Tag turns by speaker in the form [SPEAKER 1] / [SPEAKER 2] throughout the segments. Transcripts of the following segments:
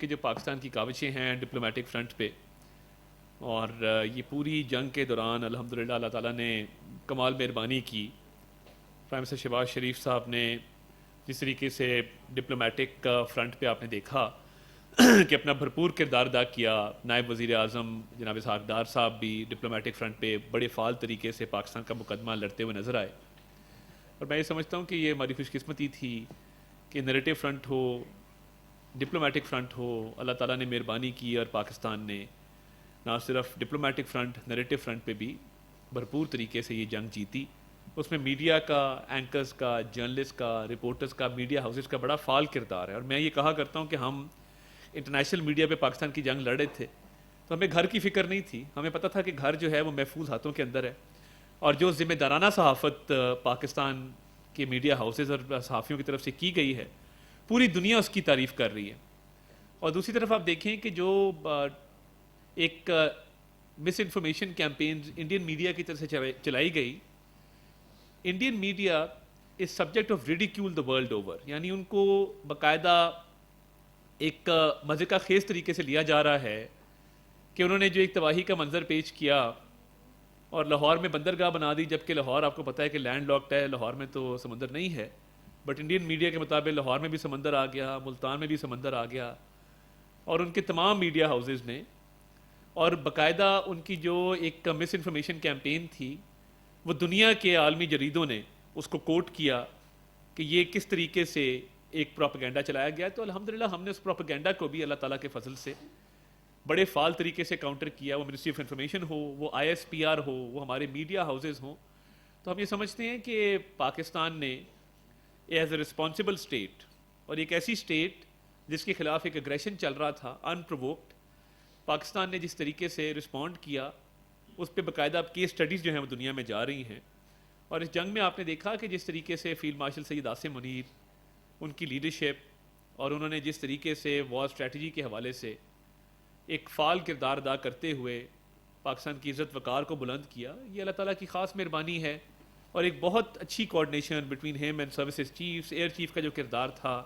[SPEAKER 1] کہ جو پاکستان کی کاوشیں ہیں ڈپلومیٹک فرنٹ پہ، اور یہ پوری جنگ کے دوران الحمدللہ اللہ تعالیٰ نے کمال مہربانی کی. پرائم منسٹر شہباز شریف صاحب نے جس طریقے سے ڈپلومیٹک فرنٹ پہ آپ نے دیکھا کہ اپنا بھرپور کردار ادا کیا. نائب وزیر اعظم جناب اسحاق ڈار صاحب بھی ڈپلومیٹک فرنٹ پہ بڑے فعال طریقے سے پاکستان کا مقدمہ لڑتے ہوئے نظر آئے. اور میں یہ سمجھتا ہوں کہ یہ ہماری خوش قسمتی تھی کہ نیریٹو فرنٹ ہو، ڈپلومیٹک فرنٹ ہو، اللہ تعالیٰ نے مہربانی کی اور پاکستان نے نہ صرف ڈپلومیٹک فرنٹ، نیریٹو فرنٹ پہ بھی بھرپور طریقے سے یہ جنگ جیتی. اس میں میڈیا کا، اینکرز کا، جرنلسٹ کا، رپورٹرز کا، میڈیا ہاؤسز کا بڑا فعال کردار ہے. اور میں یہ کہا کرتا ہوں کہ ہم انٹرنیشنل میڈیا پہ پاکستان کی جنگ لڑ رہے تھے تو ہمیں گھر کی فکر نہیں تھی. ہمیں پتہ تھا کہ گھر جو ہے وہ محفوظ ہاتھوں کے اندر ہے، اور جو ذمہ دارانہ صحافت پاکستان کے میڈیا ہاؤسز اور صحافیوں کی طرف سے کی گئی ہے پوری دنیا اس کی تعریف کر رہی ہے. اور دوسری طرف آپ دیکھیں کہ جو ایک misinformation campaigns Indian media کی طرف سے چلائی گئی، Indian media is subject of ridicule the world over. یعنی ان کو باقاعدہ ایک مزے کا خیز طریقے سے لیا جا رہا ہے کہ انہوں نے جو ایک تباہی کا منظر پیش کیا اور لاہور میں بندرگاہ بنا دی، جبکہ لاہور آپ کو پتہ ہے کہ لینڈ لاکڈ ہے، لاہور میں تو سمندر نہیں ہے. بٹ انڈین میڈیا کے مطابق لاہور میں بھی سمندر آ گیا، ملتان میں بھی سمندر آ گیا. اور ان کے تمام میڈیا ہاؤسز نے، اور باقاعدہ ان کی جو ایک مس انفارمیشن کیمپین تھی وہ دنیا کے عالمی جریدوں نے اس کو کوٹ کیا کہ یہ کس طریقے سے ایک پروپیگنڈا چلایا گیا. تو الحمدللہ ہم نے اس پروپیگنڈا کو بھی اللہ تعالیٰ کے فضل سے بڑے فعال طریقے سے کاؤنٹر کیا. وہ منسٹری آف انفارمیشن ہو، وہ ISPR ہو، وہ ہمارے میڈیا ہاؤسز ہوں. تو ہم یہ سمجھتے ہیں کہ پاکستان نے ایز اے رسپانسبل اسٹیٹ، اور ایک ایسی اسٹیٹ جس کے خلاف ایک اگریشن چل رہا تھا ان پرووکڈ، پاکستان نے جس طریقے سے رسپونڈ کیا اس پہ باقاعدہ اب کیس اسٹڈیز جو ہیں وہ دنیا میں جا رہی ہیں. اور اس جنگ میں آپ نے دیکھا کہ جس طریقے سے فیلڈ مارشل سید عاصم منیر، ان کی لیڈرشپ، اور انہوں نے جس طریقے سے وار اسٹریٹجی کے حوالے سے ایک فعال کردار ادا کرتے ہوئے پاکستان کی عزت وقار کو بلند کیا، یہ اللہ تعالیٰ کی خاص مہربانی ہے. اور ایک بہت اچھی coordination between him and services chiefs, air chief کا جو کردار تھا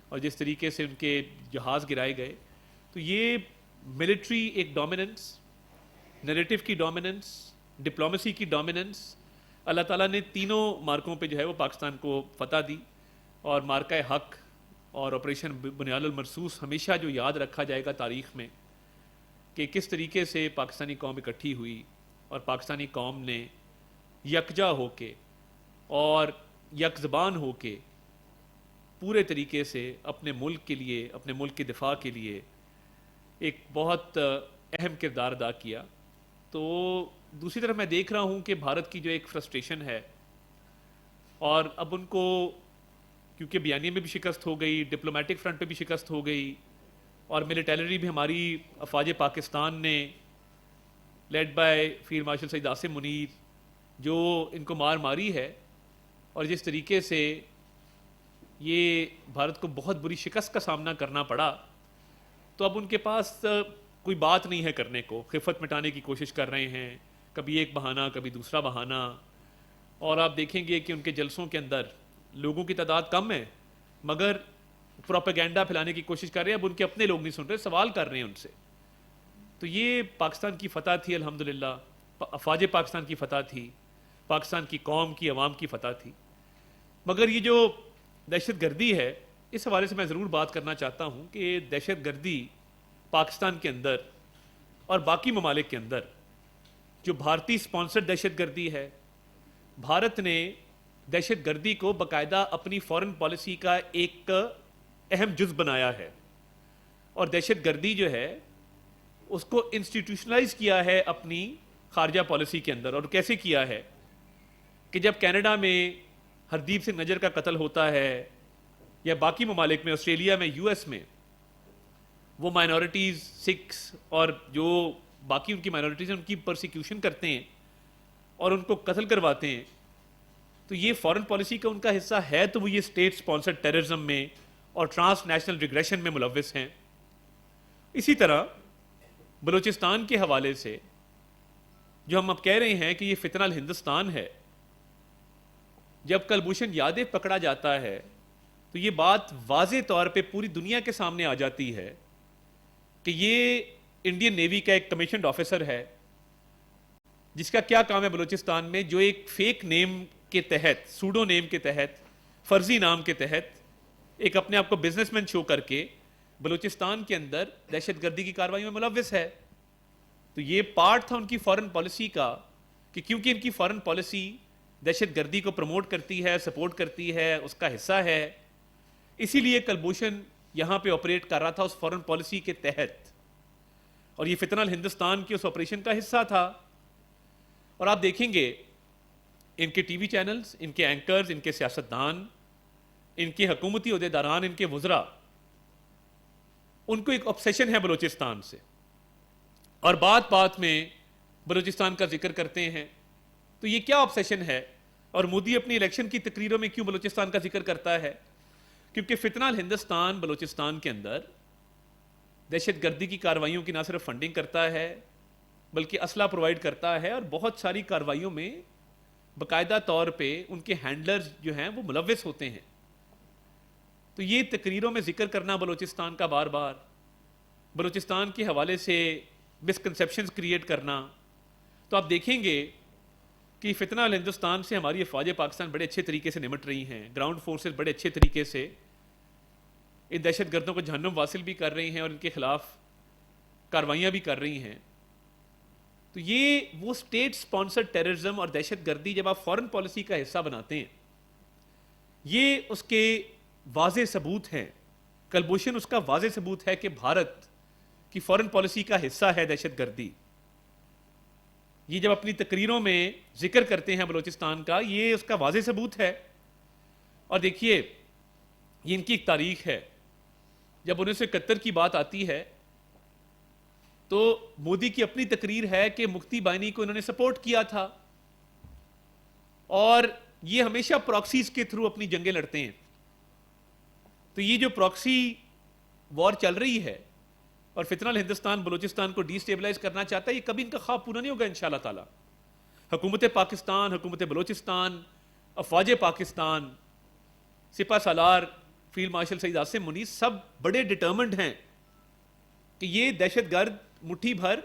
[SPEAKER 1] اور جس طریقے سے ان کے جہاز گرائے گئے. تو یہ ملٹری ایک ڈومیننس، نیریٹو کی ڈومیننس، ڈپلومیسی کی ڈومیننس، اللہ تعالیٰ نے تینوں مارکوں پہ جو ہے وہ پاکستان کو فتح دی. اور مارکہ حق اور آپریشن بنیاد المرصوص ہمیشہ جو یاد رکھا جائے گا تاریخ میں کہ کس طریقے سے پاکستانی قوم اکٹھی ہوئی اور پاکستانی قوم نے یکجا ہو کے اور یک زبان ہو کے پورے طریقے سے اپنے ملک کے لیے، اپنے ملک کے دفاع کے لیے ایک بہت اہم کردار ادا کیا. تو دوسری طرف میں دیکھ رہا ہوں کہ بھارت کی جو ایک فرسٹریشن ہے، اور اب ان کو کیونکہ بیانیے میں بھی شکست ہو گئی، ڈپلومیٹک فرنٹ پہ بھی شکست ہو گئی، اور ملیٹری بھی ہماری افواج پاکستان نے led by field marshal Syed Asim Munir جو ان کو ماری ہے، اور جس طریقے سے یہ بھارت کو بہت بری شکست کا سامنا کرنا پڑا، تو اب ان کے پاس کوئی بات نہیں ہے کرنے کو. خفت مٹانے کی کوشش کر رہے ہیں، کبھی ایک بہانہ کبھی دوسرا بہانہ. اور آپ دیکھیں گے کہ ان کے جلسوں کے اندر لوگوں کی تعداد کم ہے مگر پروپیگنڈا پھیلانے کی کوشش کر رہے ہیں. اب ان کے اپنے لوگ نہیں سن رہے، سوال کر رہے ہیں ان سے. تو یہ پاکستان کی فتح تھی الحمدللہ، افواج پاکستان کی فتح تھی، پاکستان کی قوم کی، عوام کی فتح تھی. مگر یہ جو دہشت گردی ہے، اس حوالے سے میں ضرور بات کرنا چاہتا ہوں کہ دہشت گردی پاکستان کے اندر اور باقی ممالک کے اندر جو بھارتی سپانسر دہشت گردی ہے، بھارت نے دہشت گردی کو باقاعدہ اپنی فارن پالیسی کا ایک اہم جز بنایا ہے. اور دہشت گردی جو ہے اس کو انسٹیٹیوشنلائز کیا ہے اپنی خارجہ پالیسی کے اندر. اور کیسے کیا ہے کہ جب کینیڈا میں ہردیپ سنگھ نجر کا قتل ہوتا ہے، یا باقی ممالک میں، آسٹریلیا میں، US میں، وہ مائنورٹیز، سکھس اور جو باقی ان کی مائنورٹیز ہیں ان کی پرسیکیوشن کرتے ہیں اور ان کو قتل کرواتے ہیں. تو یہ فارن پالیسی کا ان کا حصہ ہے، تو وہ یہ اسٹیٹ سپانسر ٹیررزم میں اور ٹرانس نیشنل ریگریشن میں ملوث ہیں. اسی طرح بلوچستان کے حوالے سے جو ہم اب کہہ رہے ہیں کہ یہ فتنہ الہندوستان ہے، جب کلبھوشن یادیو پکڑا جاتا ہے تو یہ بات واضح طور پہ پوری دنیا کے سامنے آ جاتی ہے کہ یہ انڈین نیوی کا ایک کمیشنڈ آفیسر ہے جس کا کیا کام ہے بلوچستان میں، جو ایک فیک نیم کے تحت، سوڈو نیم کے تحت، فرضی نام کے تحت ایک اپنے آپ کو بزنس مین شو کر کے بلوچستان کے اندر دہشت گردی کی کارروائیوں میں ملوث ہے. تو یہ پارٹ تھا ان کی فارن پالیسی کا، کہ کیونکہ ان کی فارن پالیسی دہشت گردی کو پروموٹ کرتی ہے، سپورٹ کرتی ہے، اس کا حصہ ہے، اسی لیے کلبھوشن یہاں پہ آپریٹ کر رہا تھا اس فارن پالیسی کے تحت، اور یہ فتنہ الہندوستان کی اس آپریشن کا حصہ تھا. اور آپ دیکھیں گے ان کے ٹی وی چینلز، ان کے اینکرز، ان کے سیاستدان، ان کے حکومتی عہدیداران، ان کے وزراء، ان کو ایک obsession ہے بلوچستان سے، اور بات بات میں بلوچستان کا ذکر کرتے ہیں. تو یہ کیا obsession ہے؟ اور مودی اپنی الیکشن کی تقریروں میں کیوں بلوچستان کا ذکر کرتا ہے؟ کیونکہ فتنہ الہندوستان بلوچستان کے اندر دہشت گردی کی کارروائیوں کی نہ صرف فنڈنگ کرتا ہے بلکہ اسلحہ پرووائڈ کرتا ہے، اور بہت ساری کارروائیوں میں باقاعدہ طور پہ ان کے ہینڈلرز جو ہیں وہ ملوث ہوتے ہیں. تو یہ تقریروں میں ذکر کرنا بلوچستان کا بار بار، بلوچستان کے حوالے سے مسکنسیپشنز کریٹ کرنا، تو آپ دیکھیں گے کہ فتنہ الہندوستان سے ہماری افواج پاکستان بڑے اچھے طریقے سے نمٹ رہی ہیں، گراؤنڈ فورسز بڑے اچھے طریقے سے ان دہشت گردوں کو جہنم واصل بھی کر رہی ہیں اور ان کے خلاف کاروائیاں بھی کر رہی ہیں. تو یہ وہ اسٹیٹ سپانسرڈ ٹیررزم اور دہشت گردی جب آپ فارن پالیسی کا حصہ بناتے ہیں، یہ اس کے واضح ثبوت ہیں. کلبھوشن اس کا واضح ثبوت ہے کہ بھارت کی فارن پالیسی کا حصہ ہے دہشت گردی. یہ جب اپنی تقریروں میں ذکر کرتے ہیں بلوچستان کا، یہ اس کا واضح ثبوت ہے. اور دیکھیے یہ ان کی ایک تاریخ ہے. جب 1971 کی بات آتی ہے تو مودی کی اپنی تقریر ہے کہ مفتی بانی کو انہوں نے سپورٹ کیا تھا، اور یہ ہمیشہ پراکسیز کے تھرو اپنی جنگیں لڑتے ہیں. تو یہ جو پراکسی وار چل رہی ہے اور فتنہ الہندوستان بلوچستان کو ڈی سٹیبلائز کرنا چاہتا ہے، یہ کبھی ان کا خواب پورا نہیں ہوگا انشاءاللہ تعالی. حکومت پاکستان، حکومت بلوچستان، افواج پاکستان، سپہ سالار فیلڈ مارشل سعید عاصم منیر سب بڑے ڈٹرمنڈ ہیں کہ یہ دہشت گرد مٹھی بھر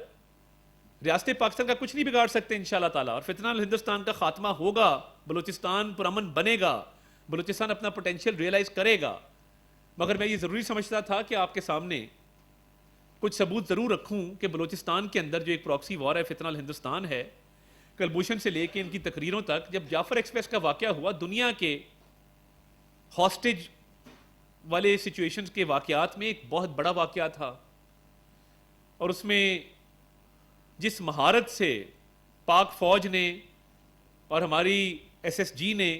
[SPEAKER 1] ریاست پاکستان کا کچھ نہیں بگاڑ سکتے انشاءاللہ تعالی. اور فتنہ الہندوستان کا خاتمہ ہوگا، بلوچستان پرامن بنے گا، بلوچستان اپنا پوٹینشیل ریئلائز کرے گا. مگر میں یہ ضروری سمجھتا تھا کہ آپ کے سامنے کچھ ثبوت ضرور رکھوں کہ بلوچستان کے اندر جو ایک پراکسی وار ہے فتنہ الہندوستان ہے. کلبھوشن سے لے کے ان کی تقریروں تک، جب جعفر ایکسپریس کا واقعہ ہوا، دنیا کے ہاسٹیج والے سچویشنز کے واقعات میں ایک بہت بڑا واقعہ تھا، اور اس میں جس مہارت سے پاک فوج نے اور ہماری ایس ایس جی نے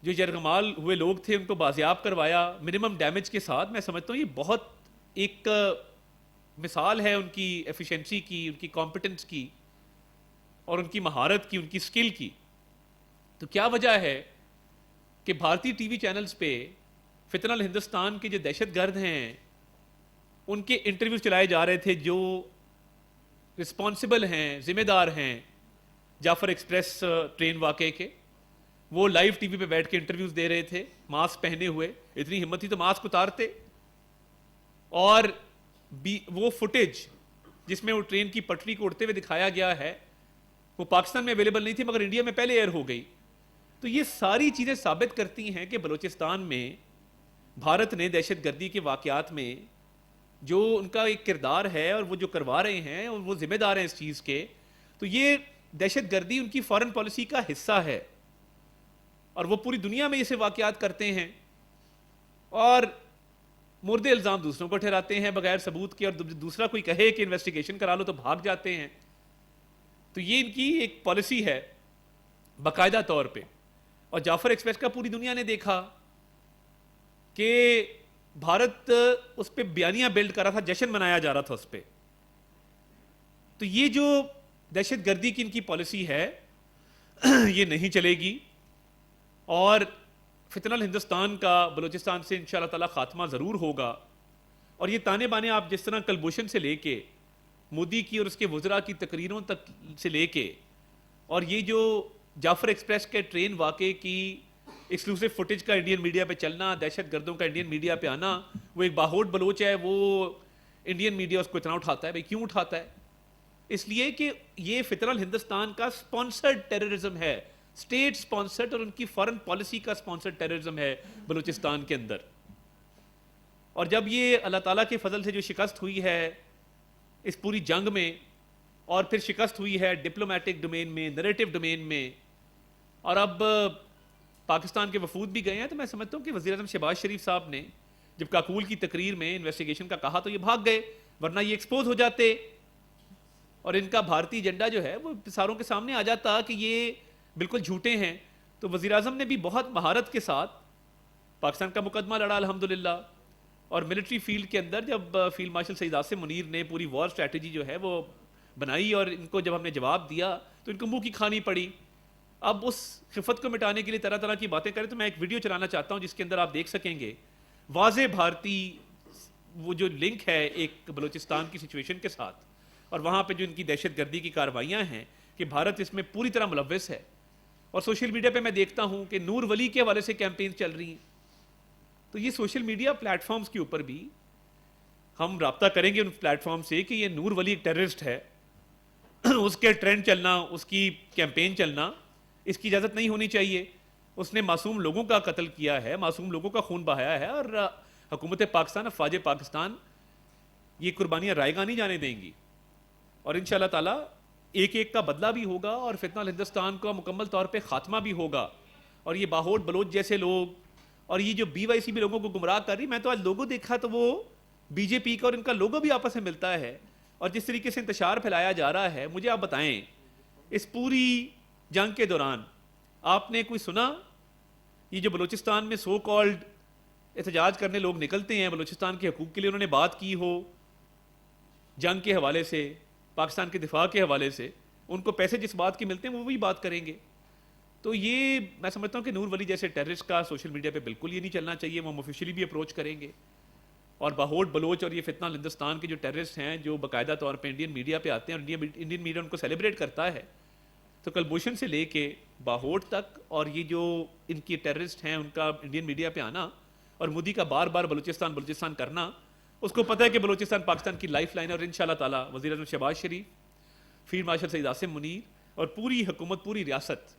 [SPEAKER 1] جو یرغمال ہوئے لوگ تھے ان کو بازیاب کروایا منیمم ڈیمیج کے ساتھ، میں سمجھتا ہوں یہ بہت ایک مثال ہے ان کی ایفیشنسی کی، ان کی کمپٹنس کی، اور ان کی مہارت کی، ان کی سکل کی. تو کیا وجہ ہے کہ بھارتی ٹی وی چینلز پہ فتنہ الہندوستان کے جو دہشت گرد ہیں ان کے انٹرویوز چلائے جا رہے تھے، جو رسپانسبل ہیں، ذمہ دار ہیں جعفر ایکسپریس ٹرین واقعے کے، وہ لائیو ٹی وی پہ بیٹھ کے انٹرویوز دے رہے تھے ماسک پہنے ہوئے. اتنی ہمت تھی تو ماسک اتارتے. اور وہ فوٹیج جس میں وہ ٹرین کی پٹری کو اڑتے ہوئے دکھایا گیا ہے، وہ پاکستان میں اویلیبل نہیں تھی مگر انڈیا میں پہلے ایئر ہو گئی. تو یہ ساری چیزیں ثابت کرتی ہیں کہ بلوچستان میں بھارت نے دہشت گردی کے واقعات میں جو ان کا ایک کردار ہے اور وہ جو کروا رہے ہیں اور وہ ذمہ دار ہیں اس چیز کے، تو یہ دہشت گردی ان کی فارن پالیسی کا حصہ ہے، اور وہ پوری دنیا میں اسے واقعات کرتے ہیں اور مورد الزام دوسروں کو ٹھہراتے ہیں بغیر ثبوت کے، اور دوسرا کوئی کہے کہ انویسٹیگیشن کرا لو تو بھاگ جاتے ہیں. تو یہ ان کی ایک پالیسی ہے باقاعدہ طور پہ. اور جعفر ایکسپریس کا پوری دنیا نے دیکھا کہ بھارت اس پہ بیانیاں بلڈ کر رہا تھا، جشن منایا جا رہا تھا اس پہ. تو یہ جو دہشت گردی کی ان کی پالیسی ہے یہ نہیں چلے گی، اور فتنہ الہندوستان کا بلوچستان سے انشاءاللہ تعالی خاتمہ ضرور ہوگا. اور یہ تانے بانے آپ جس طرح کلبھوشن سے لے کے مودی کی اور اس کے وزراء کی تقریروں تک سے لے کے، اور یہ جو جعفر ایکسپریس کے ٹرین واقعے کی ایکسکلوسیو فوٹیج کا انڈین میڈیا پہ چلنا، دہشت گردوں کا انڈین میڈیا پہ آنا، وہ ایک باہوٹ بلوچ ہے، وہ انڈین میڈیا اس کو اتنا اٹھاتا ہے. بھائی کیوں اٹھاتا ہے؟ اس لیے کہ یہ فتنہ الہندوستان کا سپانسرڈ ٹیررزم ہے, اسٹیٹ سپانسرڈ, اور ان کی فارن پالیسی کا سپانسرڈ ٹیررزم ہے بلوچستان کے اندر. اور جب یہ اللہ تعالیٰ کے فضل سے جو شکست ہوئی ہے اس پوری جنگ میں, اور پھر شکست ہوئی ہے ڈپلومیٹک ڈومین میں, نریٹو ڈومین میں, اور اب پاکستان کے وفود بھی گئے ہیں, تو میں سمجھتا ہوں کہ وزیر اعظم شہباز شریف صاحب نے جب کاکول کی تقریر میں انویسٹیگیشن کا کہا تو یہ بھاگ گئے, ورنہ یہ ایکسپوز ہو جاتے اور ان کا بھارتی ایجنڈا جو ہے وہ ساروں کے سامنے آ جاتا کہ یہ بالکل جھوٹے ہیں. تو وزیر اعظم نے بھی بہت مہارت کے ساتھ پاکستان کا مقدمہ لڑا الحمدللہ, اور ملٹری فیلڈ کے اندر جب فیلڈ مارشل سعید عاصم منیر نے پوری وار اسٹریٹجی جو ہے وہ بنائی, اور ان کو جب ہم نے جواب دیا تو ان کو منہ کی کھانی پڑی. اب اس خفت کو مٹانے کے لیے طرح طرح کی باتیں کریں, تو میں ایک ویڈیو چلانا چاہتا ہوں جس کے اندر آپ دیکھ سکیں گے واضح بھارتی وہ جو لنک ہے ایک بلوچستان کی سچویشن کے ساتھ, اور وہاں پہ جو ان کی دہشت گردی کی کاروائیاں ہیں کہ بھارت اس میں پوری طرح ملوث ہے. اور سوشل میڈیا پہ میں دیکھتا ہوں کہ نور ولی کے حوالے سے کیمپین چل رہی ہیں. تو یہ سوشل میڈیا پلیٹ فارمز کے اوپر بھی ہم رابطہ کریں گے ان پلیٹ فارم سے کہ یہ نور ولی ایک ٹیررسٹ ہے, اس کے ٹرینڈ چلنا, اس کی کیمپین چلنا, اس کی اجازت نہیں ہونی چاہیے. اس نے معصوم لوگوں کا قتل کیا ہے, معصوم لوگوں کا خون بہایا ہے, اور حکومت پاکستان, افواج پاکستان یہ قربانیاں رائے گاہ نہیں جانے دیں گی. اور انشاءاللہ تعالیٰ ایک ایک کا بدلہ بھی ہوگا, اور فتنہ الہندوستان کا مکمل طور پہ خاتمہ بھی ہوگا. اور یہ باہوٹ بلوچ جیسے لوگ, اور یہ جو بی وائی سی بھی لوگوں کو گمراہ کر رہی, میں تو آج لوگو دیکھا تو وہ بی جے پی کا اور ان کا لوگو بھی آپس میں ملتا ہے, اور جس طریقے سے انتشار پھیلایا جا رہا ہے. مجھے آپ بتائیں اس پوری جنگ کے دوران آپ نے کوئی سنا یہ جو بلوچستان میں سو کالڈ احتجاج کرنے لوگ نکلتے ہیں بلوچستان کے حقوق کے لیے, انہوں نے بات کی ہو جنگ کے حوالے سے, پاکستان کے دفاع کے حوالے سے, ان کو پیسے جس بات کے ملتے ہیں وہ وہی بات کریں گے. تو یہ میں سمجھتا ہوں کہ نور ولی جیسے ٹیررسٹ کا سوشل میڈیا پہ بالکل یہ نہیں چلنا چاہیے. وہ آفیشلی بھی اپروچ کریں گے, اور باہوٹ بلوچ اور یہ فتنہ الہندوستان کے جو ٹیررسٹ ہیں جو باقاعدہ طور پہ انڈین میڈیا پہ آتے ہیں, اور انڈین میڈیا ان کو سیلیبریٹ کرتا ہے, تو کلبھوشن سے لے کے باہوٹ تک, اور یہ جو ان کی ٹیررسٹ ہیں ان کا انڈین میڈیا پہ آنا, اور مودی کا بار بار بلوچستان کرنا, اس کو پتہ ہے کہ بلوچستان پاکستان کی لائف لائن ہے. اور انشاءاللہ تعالیٰ وزیر اعظم شہباز شریف, فیلڈ مارشل سعید عاصم منیر, اور پوری حکومت, پوری ریاست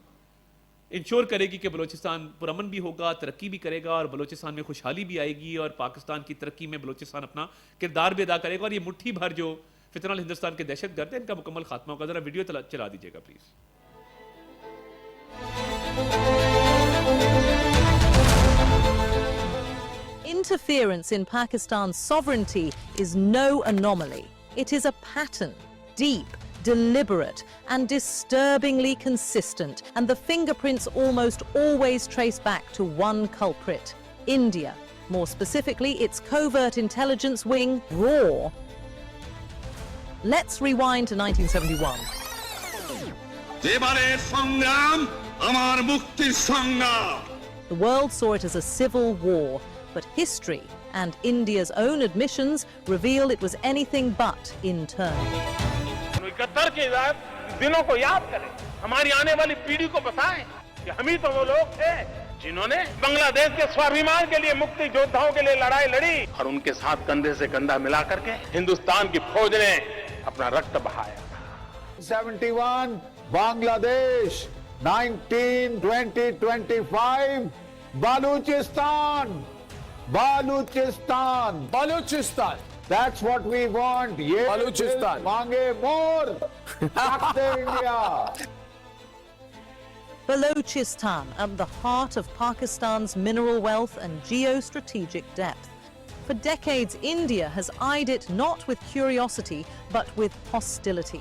[SPEAKER 1] انشور کرے گی کہ بلوچستان پرامن بھی ہوگا, ترقی بھی کرے گا, اور بلوچستان میں خوشحالی بھی آئے گی, اور پاکستان کی ترقی میں بلوچستان اپنا کردار بھی ادا کرے گا. اور یہ مٹھی بھر جو فتنہ الہندوستان کے دہشت گرد ہیں ان کا مکمل خاتمہ ہوگا. ذرا ویڈیو چلا دیجیے گا please.
[SPEAKER 2] Interference in Pakistan's sovereignty is no anomaly. It is a pattern, deep, deliberate, and disturbingly consistent, and the fingerprints almost always trace back to one culprit: India, more specifically its covert intelligence wing, RAW. Let's rewind to 1971. The world saw it as a civil war, but history and India's own admissions reveal it was anything but internal.
[SPEAKER 3] 71 کے دنوں کو یاد کریں, ہماری آنے والی پیڑھی کو بتائیں کہ ہم ہی تو وہ لوگ تھے جنہوں نے بنگلہ دیش کے سوابھیمان کے لیے, مکتی یودھاؤں کے لیے لڑائی لڑی, اور ان کے ساتھ کندھے سے کندھا ملا کر کے ہندوستان کی فوج نے اپنا رکت بہایا.
[SPEAKER 4] 71 بنگلہ دیش, 1920-25 Balochistan. That's what we want. Ye Balochistan. Mange more. India.
[SPEAKER 2] Balochistan, at the heart of Pakistan's mineral wealth and geostrategic depth. For decades, India has eyed it not with curiosity, but with hostility.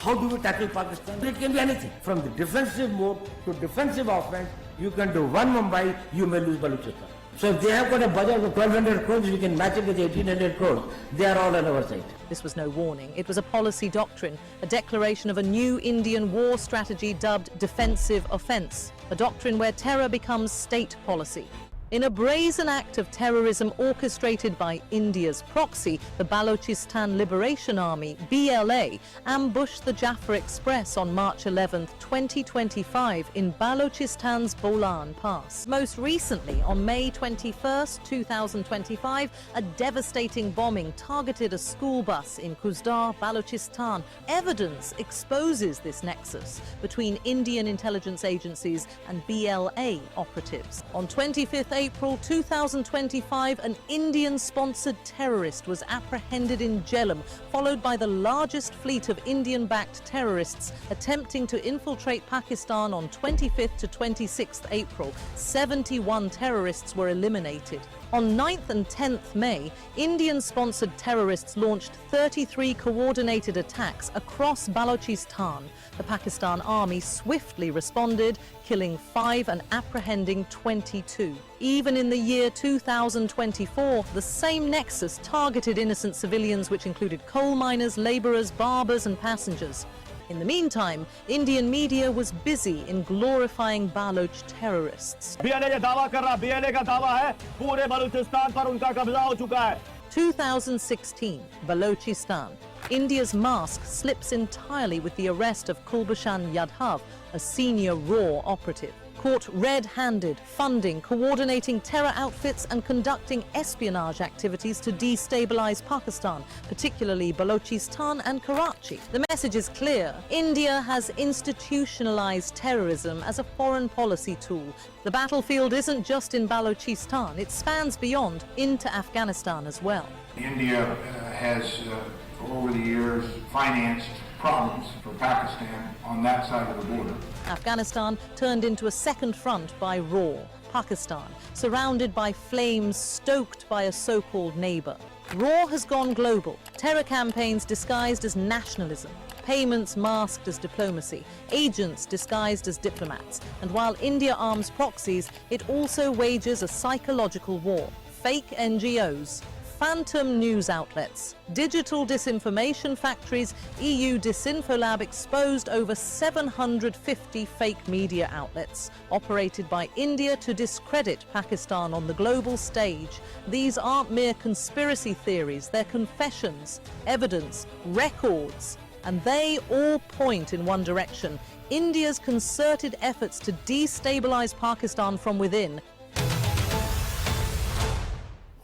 [SPEAKER 5] How do we tackle Pakistan? It can be anything. From the defensive mode to defensive offense, you can do one Mumbai, you may lose Balochistan. So if they have got a budget of 1,200 crores, we can match it with 1,800 crores. They are all on our side.
[SPEAKER 2] This was no warning. It was a policy doctrine, a declaration of a new Indian war strategy dubbed defensive offense, a doctrine where terror becomes state policy. In a brazen act of terrorism orchestrated by India's proxy, the Balochistan Liberation Army, BLA, ambushed the Jaffa Express on March 11, 2025 in Balochistan's Bolan Pass. Most recently, on May 21, 2025, a devastating bombing targeted a school bus in Kuzdar, Balochistan. Evidence exposes this nexus between Indian intelligence agencies and BLA operatives. On 25th April 2025, an Indian-sponsored terrorist was apprehended in Jhelum, followed by the largest fleet of Indian-backed terrorists attempting to infiltrate Pakistan on 25th to 26th April. 71 terrorists were eliminated. On 9th and 10th May, Indian-sponsored terrorists launched 33 coordinated attacks across Balochistan. The Pakistan Army swiftly responded, killing 5 and apprehending 22. Even in the year 2024, the same nexus targeted innocent civilians, which included coal miners, labourers, barbers and passengers. In the meantime, Indian media was busy in glorifying Baloch terrorists. 2016, Balochistan. India's mask slips entirely with the arrest of Kulbhushan Yadhav, a senior RAW operative. Caught red-handed, funding, coordinating terror outfits and conducting espionage activities to destabilize Pakistan, particularly Balochistan and Karachi. The message is clear. India has institutionalized terrorism as a foreign policy tool. The battlefield isn't just in Balochistan, it spans beyond into Afghanistan as well.
[SPEAKER 6] India has, over the years, financed problems for Pakistan on that side of the border.
[SPEAKER 2] Afghanistan turned into a second front by RAW, Pakistan, surrounded by flames stoked by a so-called neighbour. RAW has gone global. Terror campaigns disguised as nationalism, payments masked as diplomacy, agents disguised as diplomats. And while India arms proxies, it also wages a psychological war. Fake NGOs, phantom news outlets, digital disinformation factories. EU Disinfolab exposed over 750 fake media outlets operated by India to discredit Pakistan on the global stage. These aren't mere conspiracy theories, they're confessions, evidence, records, and they all point in one direction: India's concerted efforts to destabilize Pakistan from within.